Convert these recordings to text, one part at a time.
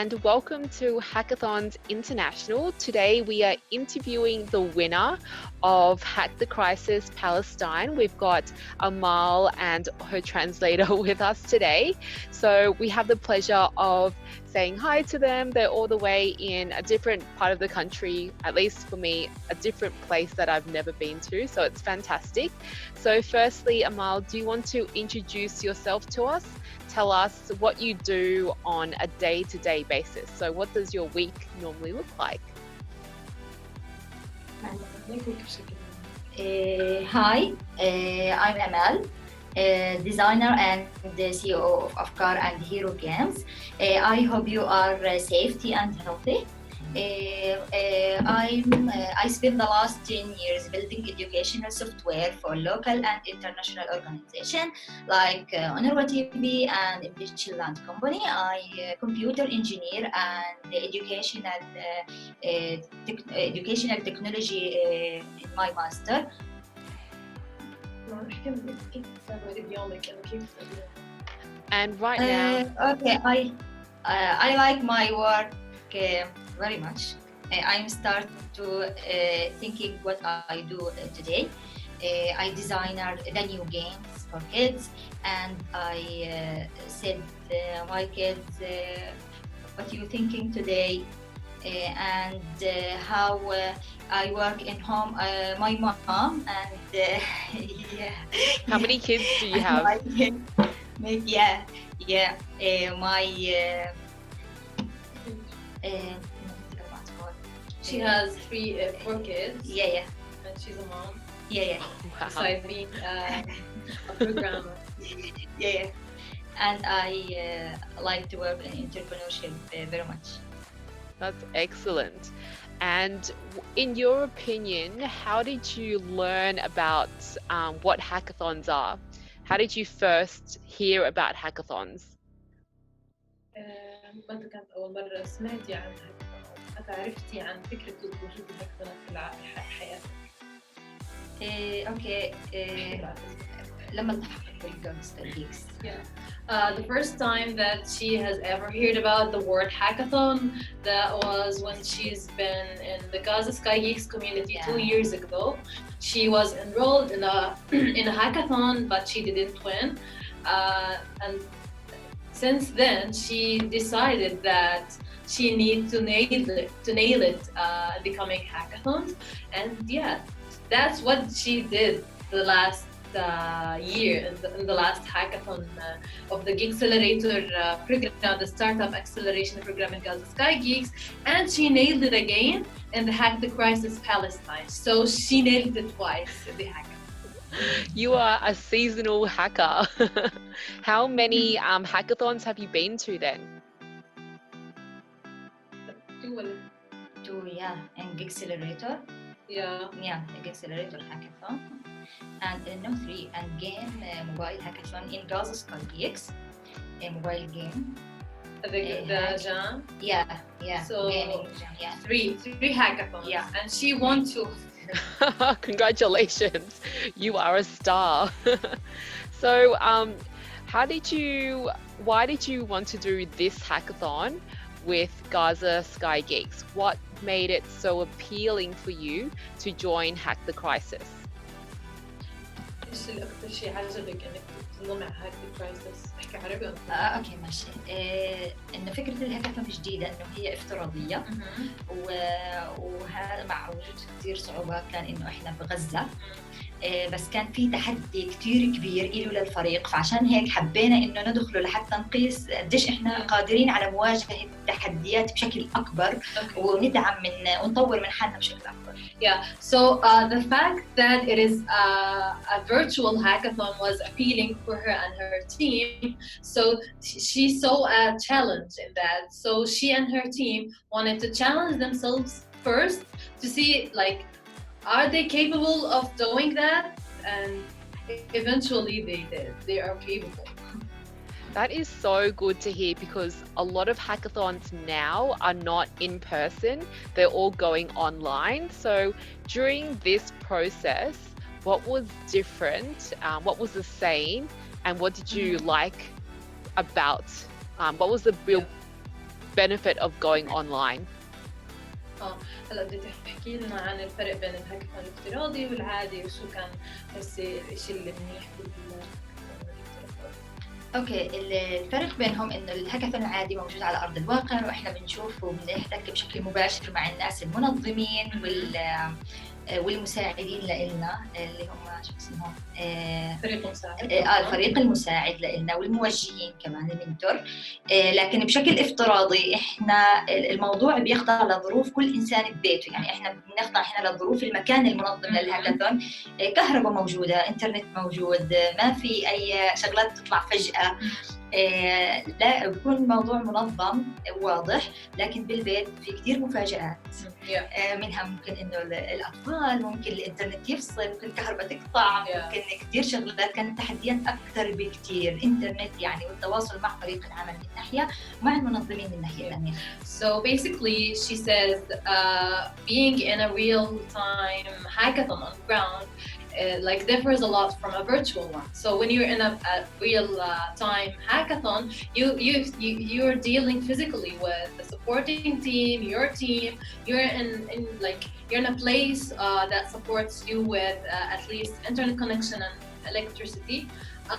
and welcome to Hackathons International. Today we are interviewing the winner of Hack the Crisis Palestine. We've got Amal and her translator with us today. So we have the pleasure of saying hi to them. They're all the way in a different part of the country, at least for me, a different place that I've never been to. So it's fantastic. So firstly, Amal, do you want to introduce yourself to us? Tell us what you do on a day-to-day basis. So what does your week normally look like? Hi, I'm Amal, designer and the CEO of Afkar and Hero Games. I hope you are safe and healthy. I spent the last 10 years building educational software for local and international organizations like UNRWA TV and English Land Company. I computer engineer and educational technology in my master. And right now, I like my work very much. I'm start to thinking what I do today. I design the new games for kids, and I said my kids what you thinking today, and how I work in home. My mom and yeah. How many kids do you have? She has four kids. Yeah. And she's a mom. Yeah. Wow. So I've been a programmer. Yeah. And I like to work in entrepreneurship very much. That's excellent. And in your opinion, how did you learn about what hackathons are? How did you first hear about hackathons? متى كانت أول مرة سمعتي عن هاكاثون؟ متى عرفتي عن فكرة وجود الهاكاثونات في حياتك؟ لما التحقت بالجانجستر جيكس. The first time that she has ever heard about the word hackathon, that was when she's been in the Gaza Sky Geeks community 2 years ago. She was enrolled in a hackathon, but she didn't win. And since then, she decided that she needs to nail it the coming hackathons. And yeah, that's what she did the last year in the last hackathon of the Geekcelerator program, the Startup Acceleration Program in Gaza Sky Geeks, and she nailed it again in the Hack the Crisis Palestine. So she nailed it twice in the hackathon. You are a seasonal hacker. How many hackathons have you been to then? Two, and Geekcelerator. Yeah, Geekcelerator hackathon. And no 3 and game mobile hackathon in Gaza Sky Geeks, a mobile game. The jam. Yeah. So gaming jam, three hackathons. Yeah. And she won 2. Congratulations, you are a star. So why did you want to do this hackathon with Gaza Sky Geeks? What made it so appealing for you to join Hack the Crisis? ايش اللي اكثر شيء عجبك انك تنضمي على هاك ذا كرايسس؟ احكي عربي ولا اوكي ماشي. انه فكره الهاكاثون جديده، انه هي افتراضيه وهذا مع وجود كثير صعوبات. كان انه احنا بغزه، بس كان في تحدي كتير كبير له للفريق، فعشان هيك حبينا انه ندخله لحتى نقيس قديش احنا قادرين على مواجهه التحديات بشكل اكبر وندعم ونطور من حالنا بشكل اكبر. Yeah, so the fact that it is a virtual hackathon was appealing for her and her team. So she saw a challenge in that. So she and her team wanted to challenge themselves first to see, like, are they capable of doing that? And eventually they did. They are capable. That is so good to hear, because a lot of hackathons now are not in person, they're all going online. So during this process, what was different, what was the same, and what did you like about, what was the real benefit of going online? هلا بدك تحكي لنا عن الفرق بين الهاكاثون الافتراضي والعادي وشو كان الشيء اللي منيح اوكي، الفرق بينهم انه الهاكاثون العادي موجود على ارض الواقع، واحنا بنشوف وبنحتك بشكل مباشر مع الناس المنظمين والمساعدين لنا اللي هم شو اسمهم فريق مساعد. الفريق المساعد لنا والموجهين كمان المنتور. لكن بشكل افتراضي احنا الموضوع بيخضع لظروف كل انسان ببيته، يعني احنا بنخضع احنا لظروف المكان المنظم للهاكاثون. كهرباء موجوده، انترنت موجود، ما في اي شغلات تطلع فجأة. لا، بيكون الموضوع منظم واضح، لكن بالبيت في كثير مفاجآت. منها ممكن انه الاطفال، ممكن الانترنت يفصل، ممكن الكهرباء تقطع، ممكن كثير شغلات. كانت تحديات اكثر بكثير انترنت يعني، والتواصل مع فريق العمل من ناحيه ومع المنظمين من ناحيه ثانيه. So basically she says being in a real time hackathon on the ground like differs a lot from a virtual one. So when you're in a real time hackathon, you're dealing physically with the supporting team, your team. You're in a place that supports you with at least internet connection and electricity.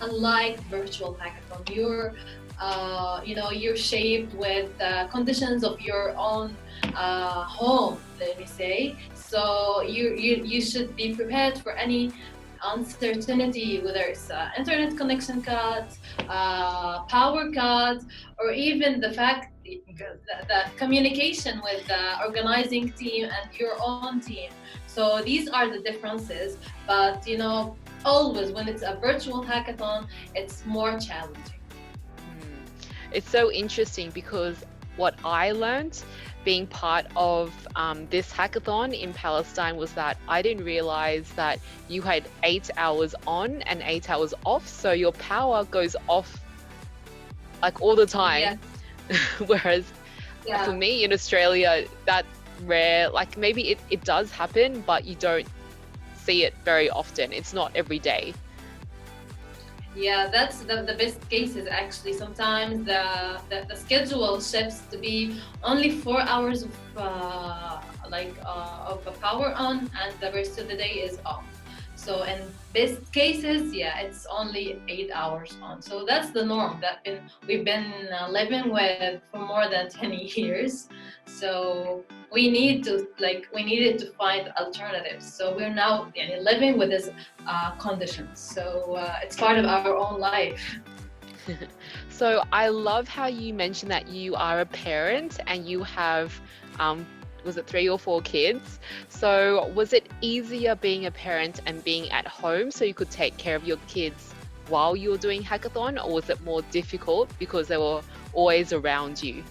Unlike virtual hackathon, you're shaped with conditions of your own home, let me say. So you should be prepared for any uncertainty, whether it's internet connection cut, power cut, or even the fact that communication with the organizing team and your own team. So these are the differences, but always when it's a virtual hackathon, it's more challenging. It's so interesting because what I learned being part of this hackathon in Palestine was that I didn't realize that you had 8 hours on and 8 hours off, so your power goes off like all the time. Yes. Whereas for me in Australia, that rare, like maybe it does happen, but you don't see it very often. It's not every day. Yeah, that's the best cases actually. Sometimes the schedule shifts to be only 4 hours of power on, and the rest of the day is off. So in best cases, it's only 8 hours on. So that's the norm that we've been living with for more than 10 years. So we needed to find alternatives. So we're now living with this conditions. So it's part of our own life. So I love how you mentioned that you are a parent and you have was it 3 or 4 kids? So was it easier being a parent and being at home so you could take care of your kids while you were doing hackathon, or was it more difficult because they were always around you?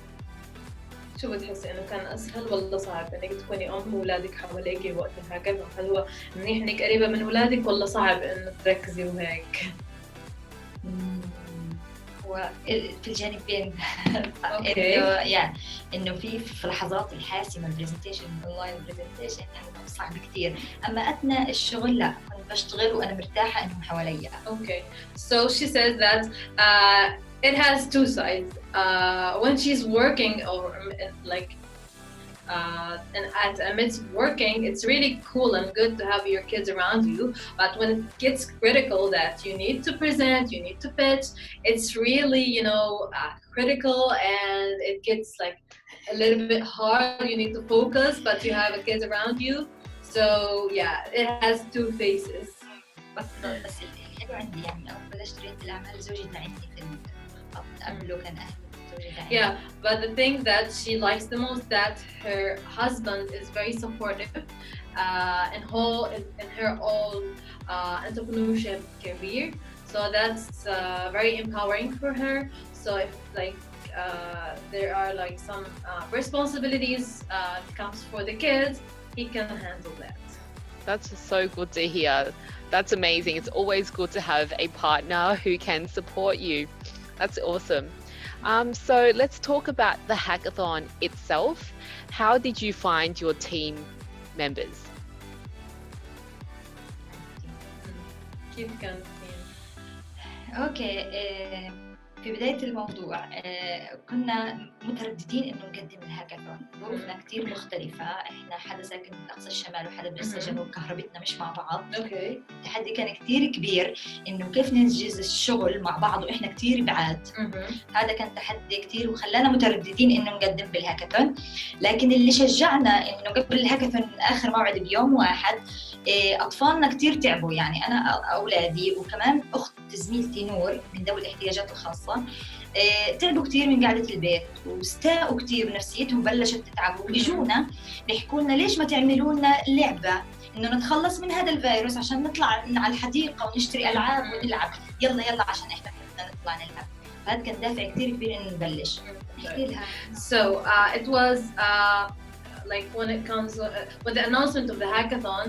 شو بتحسي انه كان اسهل ولا صعب انك تكوني ام واولادك حواليكي وقت الهاكاثون؟ هل هو منيح انك قريبه من اولادك ولا صعب انه تركزي وهيك؟ في الجانبين. انه في اللحظات الحاسمه البرزنتيشن اونلاين برزنتيشن انه صعب كثير، اما اثناء الشغل لا، كنت بشتغل وانا مرتاحه انهم حواليا. Okay, so she says that it has two sides. When she's working or and amidst working, it's really cool and good to have your kids around you. But when it gets critical that you need to present, you need to pitch, it's really, critical, and it gets like a little bit hard. You need to focus, but you have kids around you. So it has two faces. بس الحلو عندي يعني أول بلشت ريادة الأعمال زوجي دعمني في قبله كان أهلي. Yeah, but the thing that she likes the most that her husband is very supportive in her own entrepreneurship career. So that's very empowering for her. So if there are some responsibilities comes for the kids, he can handle that. That's so good to hear. That's amazing. It's always good to have a partner who can support you. That's awesome. So let's talk about the hackathon itself. How did you find your team members? كيف كان؟ اوكي، في بداية الموضوع كنا مترددين إنه نقدم الهاكاثون. ظروفنا كتير مختلفة، إحنا حدا ساكن بأقصى الشمال وحدا بالسجن وكهربتنا مش مع بعض. اوكي. التحدي كان كتير كبير إنه كيف ننجز الشغل مع بعض وإحنا كتير بعاد. هذا كان تحدي كتير وخلانا مترددين إنه نقدم بالهاكاثون. لكن اللي شجعنا إنه قبل الهاكاثون آخر موعد بيوم واحد أطفالنا كتير تعبوا، يعني أنا أولادي وكمان أخت زميلتي نور من ذوي الاحتياجات الخاصة تعبوا كتير من قعدة البيت واستاءوا كتير ونفسيتهم بلشت تتعب، وبيجونا بيحكوا لنا ليش ما تعملوا لنا لعبة إنه نتخلص من هذا الفيروس عشان نطلع على الحديقة ونشتري ألعاب ونلعب، يلا عشان إحنا بدنا نطلع نلعب. هذا كان دافع كتير كبير إنه نبلش. نحكي لها. So it was like when it comes with the announcement of the hackathon,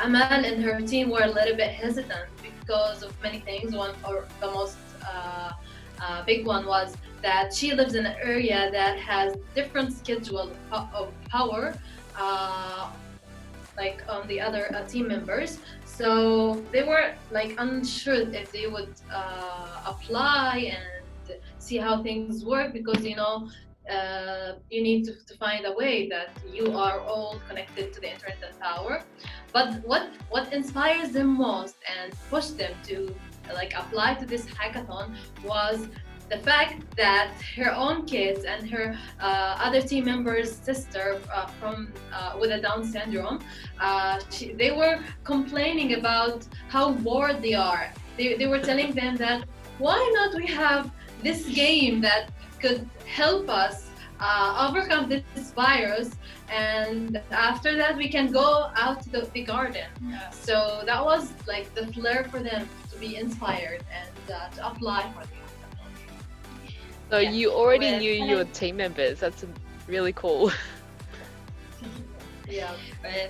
Amal and her team were a little bit hesitant because of many things. One or the most big one was that she lives in an area that has different schedule of power like on the other team members. So they were like unsure if they would apply and see how things work, because you need to find a way that you are all connected to the internet and power. But what inspires them most and pushed them to like apply to this hackathon was the fact that her own kids and her other team members' sister from with a Down syndrome, they were complaining about how bored they are. They were telling them that why not we have this game that could help us overcome this virus, and after that we can go out to the garden. So that was like the flair for them to be inspired and to apply for the hackathon. So you already knew your team members. That's really cool.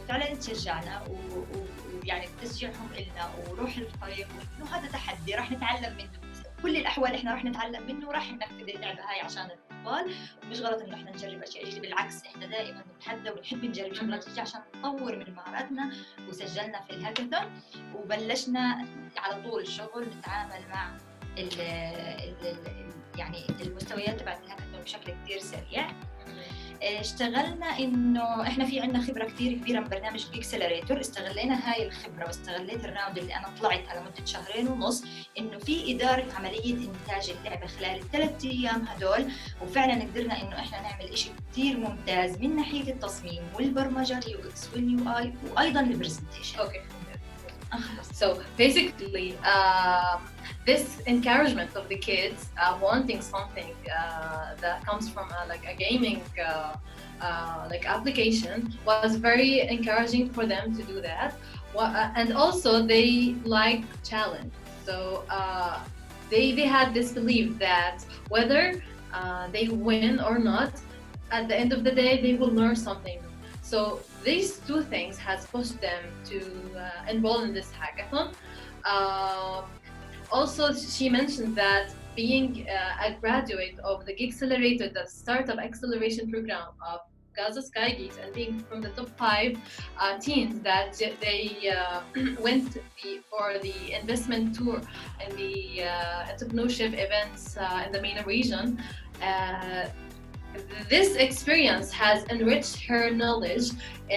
فعلا تشجعنا ويعني تشجيعهم إلنا وروح الفريق، إنه هذا تحدي راح نتعلم منه. كل الأحوال إحنا راح نتعلم منه وراح ننفذ اللعبة هاي عشان الأطفال. مش غلط إنه إحنا نجرب أشياء جديدة، بالعكس إحنا دائما نتحدى ونحب نجرب شغلات جديدة عشان نطور من مهاراتنا. وسجلنا في الهاكاثون وبلشنا على طول الشغل نتعامل مع يعني المستويات تبعت الهاكاثون بشكل كتير سريع. اشتغلنا انه احنا في عندنا خبره كتير كبيره من برنامج اكسلريتور. استغلينا هاي الخبره واستغليت الراوند اللي انا طلعت على مده 2.5 شهر انه في اداره عمليه انتاج اللعبه خلال ال3 ايام هدول، وفعلا قدرنا انه احنا نعمل شيء كتير ممتاز من ناحيه التصميم والبرمجه اليو اكس واليو اي وايضا البرزنتيشن. Okay. So basically, this encouragement of the kids wanting something that comes from like a gaming like application was very encouraging for them to do that. And also they like challenge. So they had this belief that whether they win or not, at the end of the day they will learn something. So these two things has pushed them to enroll in this hackathon. Also, she mentioned that being a graduate of the Gigcelerator, the startup acceleration program of Gaza Sky Geeks, and being from the top 5 teams that they went for the investment tour and the entrepreneurship events in the MENA region. This experience has enriched her knowledge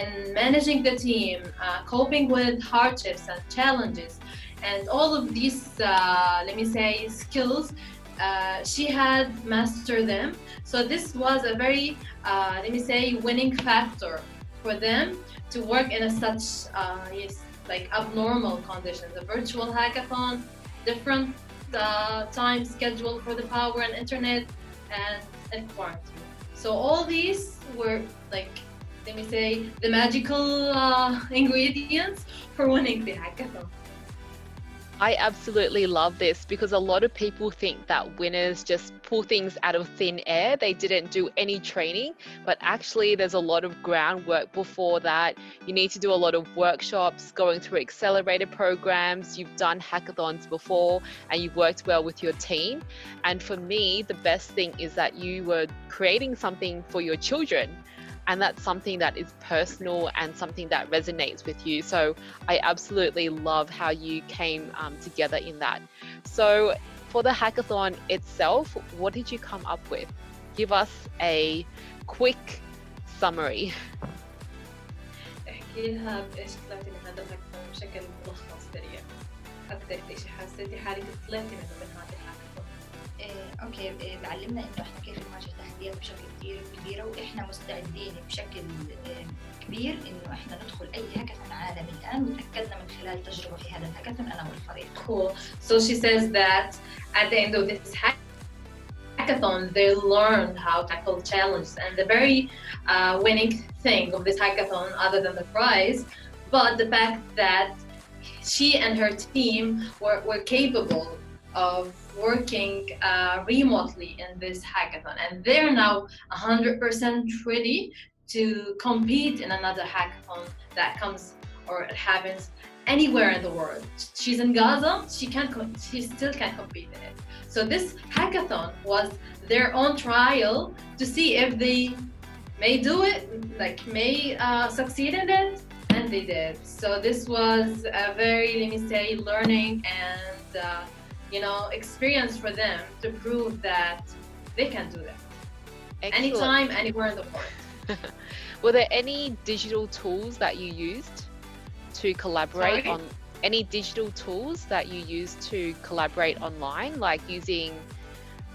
in managing the team, coping with hardships and challenges, and all of these, let me say, skills, she had mastered them. So this was a very, let me say, winning factor for them to work in such, like abnormal conditions. A virtual hackathon, different time schedule for the power and internet, and quarantine. So all these were like, let me say, the magical ingredients for winning the hackathon. I absolutely love this because a lot of people think that winners just pull things out of thin air. They didn't do any training, but actually there's a lot of groundwork before that. You need to do a lot of workshops, going through accelerator programs. You've done hackathons before and you've worked well with your team. And for me, the best thing is that you were creating something for your children. And that's something that is personal and something that resonates with you. So I absolutely love how you came together in that. So for the hackathon itself, what did you come up with? Give us a quick summary. احكي لها بايش طلعتي من هذا الهاكاثون بشكل ملخص سريع. اكثر شيء حسيتي حالك طلعتي من هذا الهاكاثون. اوكي، بعلمنا انه احنا كيف نواجه تحديات بشكل كثير كبيره، واحنا مستعدين بشكل كبير انه احنا ندخل اي هاكاثون عالمي الان، وتاكدنا من خلال تجربه في هذا الهاكاثون انا والفريق. Cool. So she says that at the end of this hackathon, they learned how to tackle challenges, and the very winning thing of this hackathon, other than the prize, but the fact that she and her team were capable of working remotely in this hackathon, and they're now 100% ready to compete in another hackathon that comes or it happens anywhere in the world. She's in Gaza, she still can't compete in it. So this hackathon was their own trial to see if they may do it, like may succeed in it, and they did. So this was a very, let me say, learning and experience for them to prove that they can do that. Excellent. Anytime, anywhere in the world. Were there any digital tools that you used to collaborate Sorry? on? Any digital tools that you used to collaborate online, like using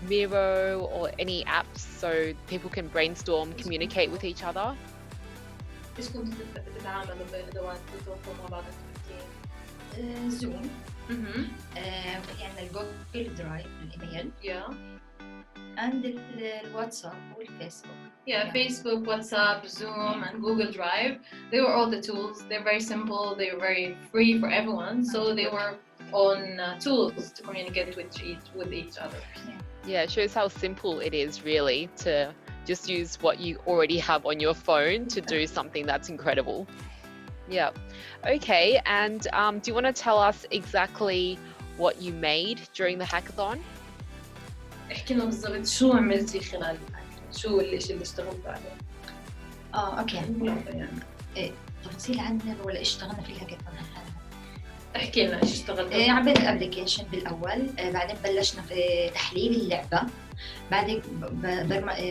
Miro or any apps so people can brainstorm, communicate with each other? ايش كنتوا تتعاملوا بادوات تتواصلوا مع بعض انتوا زوم، بالتيم؟ يعني الجوجل درايف، الايميل، Yeah. عند الواتساب والفيسبوك. Yeah, Facebook, WhatsApp, Zoom, and Google Drive. They were all the tools. They're very simple. They were very free for everyone. So they were on tools to communicate with each other. Yeah, it shows how simple it is really to just use what you already have on your phone to do something that's incredible. Yeah. Okay, and do you want to tell us exactly what you made during the hackathon? احكي لنا بالضبط شو عملتي خلال الهاكاثون، شو الشيء اللي اشتغلت عليه؟ اوكي، يعني تفاصيل عنها ولا ايش اشتغلنا في الهاكاثون؟ احكي لنا ايش اشتغلت. عملت الابلكيشن بالاول، بعدين بلشنا في تحليل اللعبه، بعدين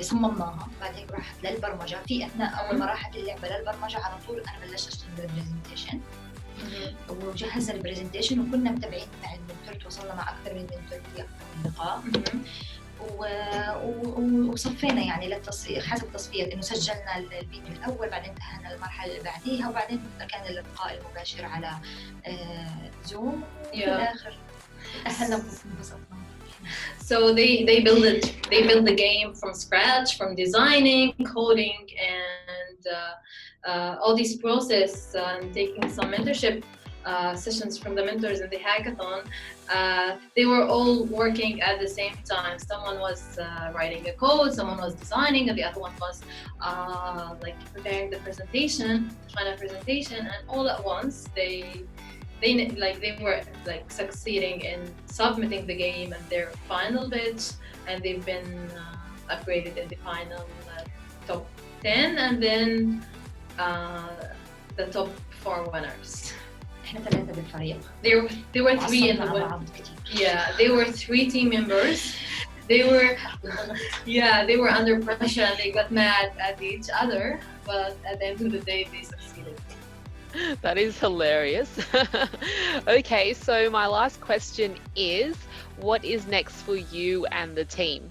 صممناها، بعدين رحت للبرمجه. في اثناء اول ما راحت اللعبه للبرمجه على طول انا بلشت اشتغل بالبرزنتيشن، وجهزنا البرزنتيشن، وكنا متابعين مع المنتور، تواصلنا مع اكثر من منتور في اكثر من لقاء، وصفينا يعني للتصفية حسب تصفية، انه سجلنا الفيديو الاول، بعدين انتهينا المرحله اللي بعديها، وبعدين كان اللقاء المباشر على زوم، وفي الاخر اهلنا وانبسطنا. So they build the game from scratch, from designing, coding, and all these process, and taking some mentorship sessions from the mentors in the hackathon. They were all working at the same time. Someone was writing a code, someone was designing, and the other one was like preparing the presentation, final presentation, and all at once they were like succeeding in submitting the game and their final pitch, and they've been upgraded in the final top 10, and then the top 4 winners. احنا ثلاثة بالفريق. There were 3 in the win. Yeah, they were 3 team members. They were under pressure and they got mad at each other, but at the end of the day they succeeded. That is hilarious. Okay, so my last question is, what is next for you and the team?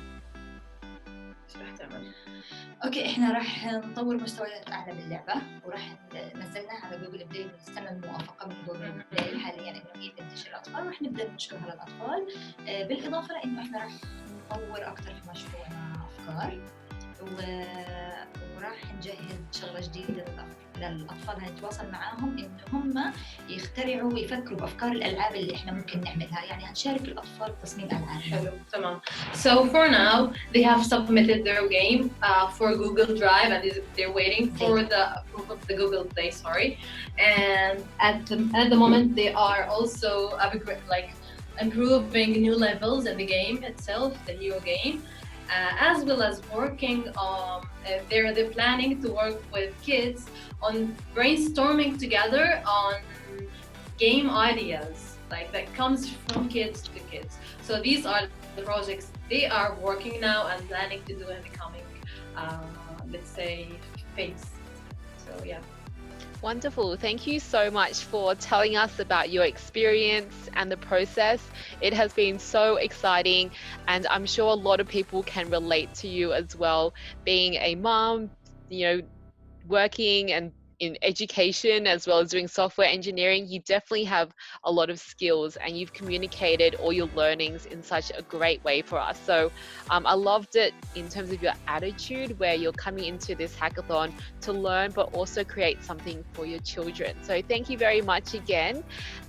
اوكي، احنا راح نطور مستويات اعلى باللعبه، وراح نزلناها على جوجل بلاي، ونستنى الموافقه من جوجل بلاي حاليا انه هي تنتشر الاطفال، وراح نبدا ننشرها للاطفال. بالاضافه لانه احنا راح نطور اكثر في مشروعنا افكار، وراح نجهز شغله جديده للاطفال، هنتواصل معاهم انه هم يخترعوا ويفكروا بافكار الالعاب اللي احنا ممكن نعملها، يعني هنشارك الاطفال بتصميم العاب. حلو، تمام. So for now they have submitted their game for Google Drive, and they're waiting for the approval of the Google Play, and at the moment they are also improving new levels in the game itself, the hero game. As well as working on, they're planning to work with kids on brainstorming together on game ideas like that comes from kids to kids. So these are the projects they are working now and planning to do in the coming, let's say, phase. So yeah. Wonderful. Thank you so much for telling us about your experience and the process. It has been so exciting, and I'm sure a lot of people can relate to you as well, being a mom, working and in education as well as doing software engineering. You definitely have a lot of skills, and you've communicated all your learnings in such a great way for us. So I loved it in terms of your attitude, where you're coming into this hackathon to learn but also create something for your children. So thank you very much again,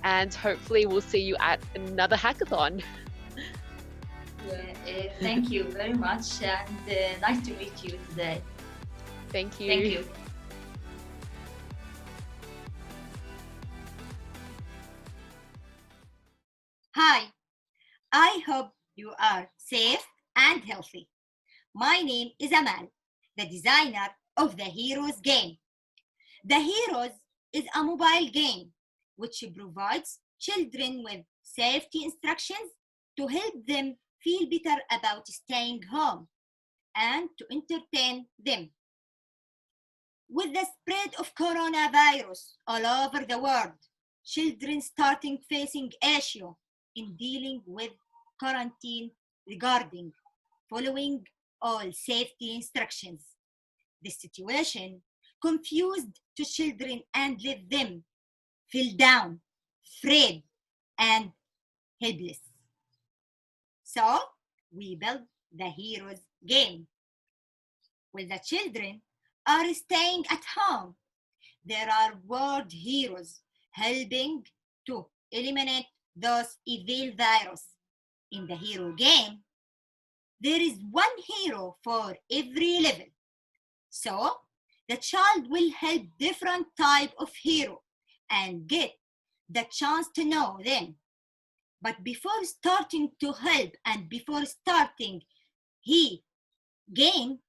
and hopefully we'll see you at another hackathon. Thank you very much, and nice to meet you today. Thank you. Thank you. Hi, I hope you are safe and healthy. My name is Amal, the designer of the Heroes game. The Heroes is a mobile game which provides children with safety instructions to help them feel better about staying home and to entertain them. With the spread of coronavirus all over the world, children starting facing issue in dealing with quarantine regarding following all safety instructions. This situation confused to children and left them feel down, afraid, and helpless. So we built the Heroes game. While the children are staying at home, there are world heroes helping to eliminate those evil virus. In the hero game, there is one hero for every level. So the child will help different type of hero and get the chance to know them. But before starting to help and before starting he game,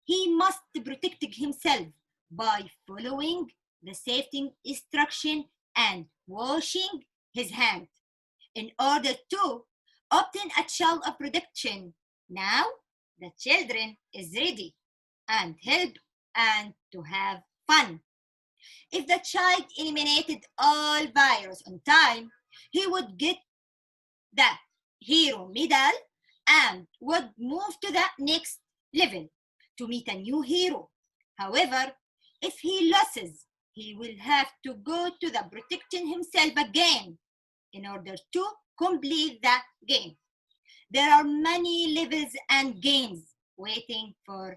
he must protect himself by following the safety instruction and washing his hands in order to obtain a child of protection. Now the children is ready and help and to have fun. If the child eliminated all virus on time, he would get the hero medal and would move to the next level to meet a new hero. However, if he loses, he will have to go to the protecting himself again in order to complete the game. There are many levels and games waiting for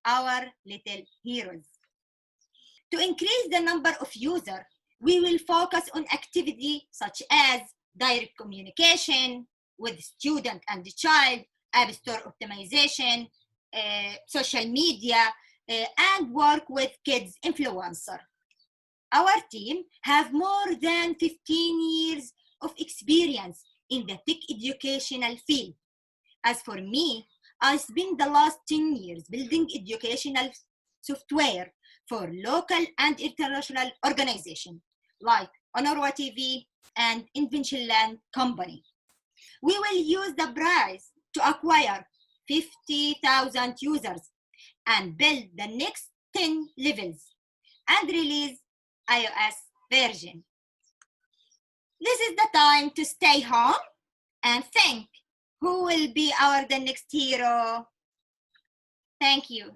our little heroes. To increase the number of users, we will focus on activity such as direct communication with student and the child, app store optimization, social media, and work with kids influencer. Our team have more than 15 years of experience in the tech educational field. As for me, I spent the last 10 years building educational software for local and international organizations like Honorwa TV and Invention Land Company. We will use the prize to acquire 50,000 users and build the next 10 levels and release iOS version. This is the time to stay home and think who will be the next hero. Thank you.